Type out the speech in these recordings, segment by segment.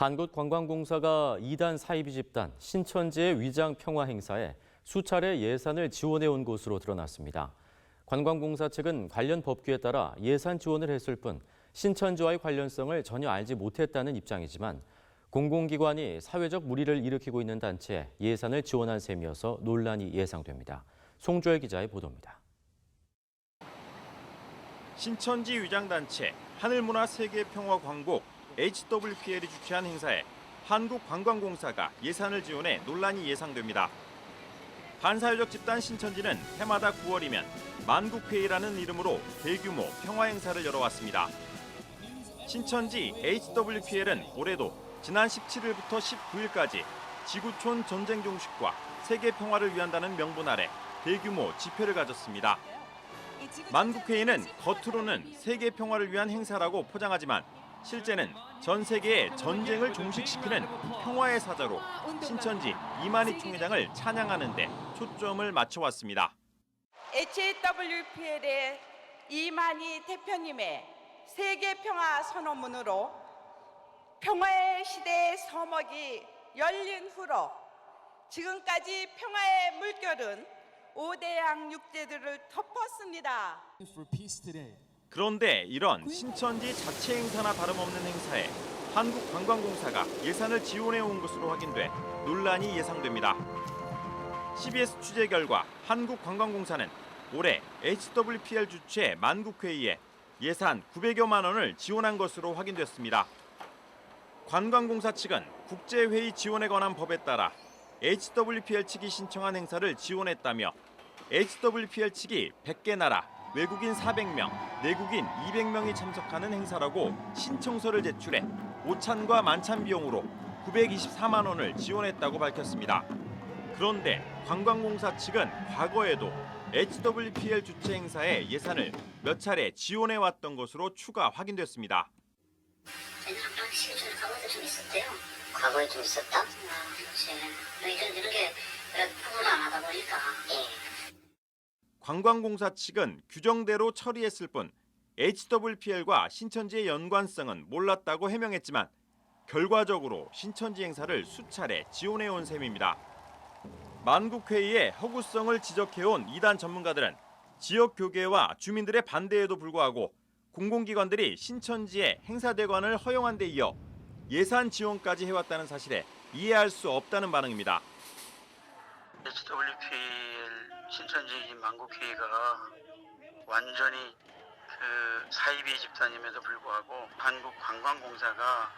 한국관광공사가 2단 사이비 집단 신천지의 위장 평화 행사에 수차례 예산을 지원해온 것으로 드러났습니다. 관광공사 측은 관련 법규에 따라 예산 지원을 했을 뿐 신천지와의 관련성을 전혀 알지 못했다는 입장이지만 공공기관이 사회적 물의를 일으키고 있는 단체에 예산을 지원한 셈이어서 논란이 예상됩니다. 송주열 기자의 보도입니다. 신천지 위장단체 하늘문화세계평화광곡 HWPL이 주최한 행사에 한국관광공사가 예산을 지원해 논란이 예상됩니다. 반사회적 집단 신천지는 해마다 9월이면 만국회의라는 이름으로 대규모 평화행사를 열어왔습니다. 신천지 HWPL은 올해도 지난 17일부터 19일까지 지구촌 전쟁 종식과 세계 평화를 위한다는 명분 아래 대규모 집회를 가졌습니다. 만국회의는 겉으로는 세계 평화를 위한 행사라고 포장하지만 실제는 전 세계의 전쟁을 종식시키는 평화의 사자로 신천지 이만희 총회장을 찬양하는 데 초점을 맞춰왔습니다. HWPL의 이만희 대표님의 세계평화 선언문으로 평화의 시대의 서막이 열린 후로 지금까지 평화의 물결은 5대양 육제들을 덮었습니다. 그런데 이런 신천지 자체 행사나 다름없는 행사에 한국관광공사가 예산을 지원해온 것으로 확인돼 논란이 예상됩니다. CBS 취재 결과 한국관광공사는 올해 HWPL 주최 만국회의에 예산 900여만 원을 지원한 것으로 확인됐습니다. 관광공사 측은 국제회의 지원에 관한 법에 따라 HWPL 측이 신청한 행사를 지원했다며 HWPL 측이 100개 나라, 외국인 400명, 내국인 200명이 참석하는 행사라고 신청서를 제출해 오찬과 만찬 비용으로 924만 원을 지원했다고 밝혔습니다. 그런데 관광공사 측은 과거에도 HWPL 주최 행사에 예산을 몇 차례 지원해왔던 것으로 추가 확인됐습니다. 항상 실제로 과거에도 좀 있었대요. 과거에 좀 있었다? 그렇지. 이런 게 구분을 안 하다 보니까. 관광공사 측은 규정대로 처리했을 뿐 HWPL과 신천지의 연관성은 몰랐다고 해명했지만 결과적으로 신천지 행사를 수차례 지원해온 셈입니다. 만국회의의 허구성을 지적해온 이단 전문가들은 지역 교계와 주민들의 반대에도 불구하고 공공기관들이 신천지의 행사대관을 허용한 데 이어 예산 지원까지 해왔다는 사실에 이해할 수 없다는 반응입니다. HWPL 신천지 만국회의가 완전히 사이비 집단임에도 불구하고 한국관광공사가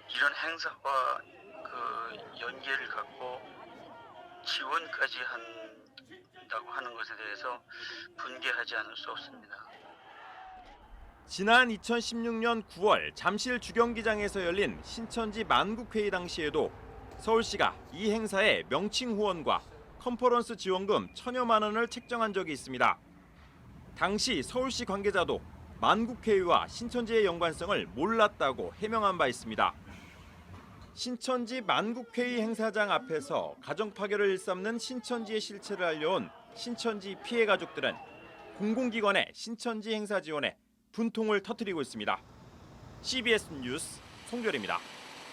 이런 행사와 연계를 갖고 지원까지 한다고 하는 것에 대해서 분개하지 않을 수 없습니다. 지난 2016년 9월 잠실 주경기장에서 열린 신천지 만국회의 당시에도 서울시가 이 행사에 명칭 후원과 컨퍼런스 지원금 1,000여만 원을 책정한 적이 있습니다. 당시 서울시 관계자도 만국회의와 신천지의 연관성을 몰랐다고 해명한 바 있습니다. 신천지 만국회의 행사장 앞에서 가정 파괴를 일삼는 신천지의 실체를 알려온 신천지 피해 가족들은 공공기관의 신천지 행사 지원에 분통을 터뜨리고 있습니다. CBS 뉴스 송별입니다.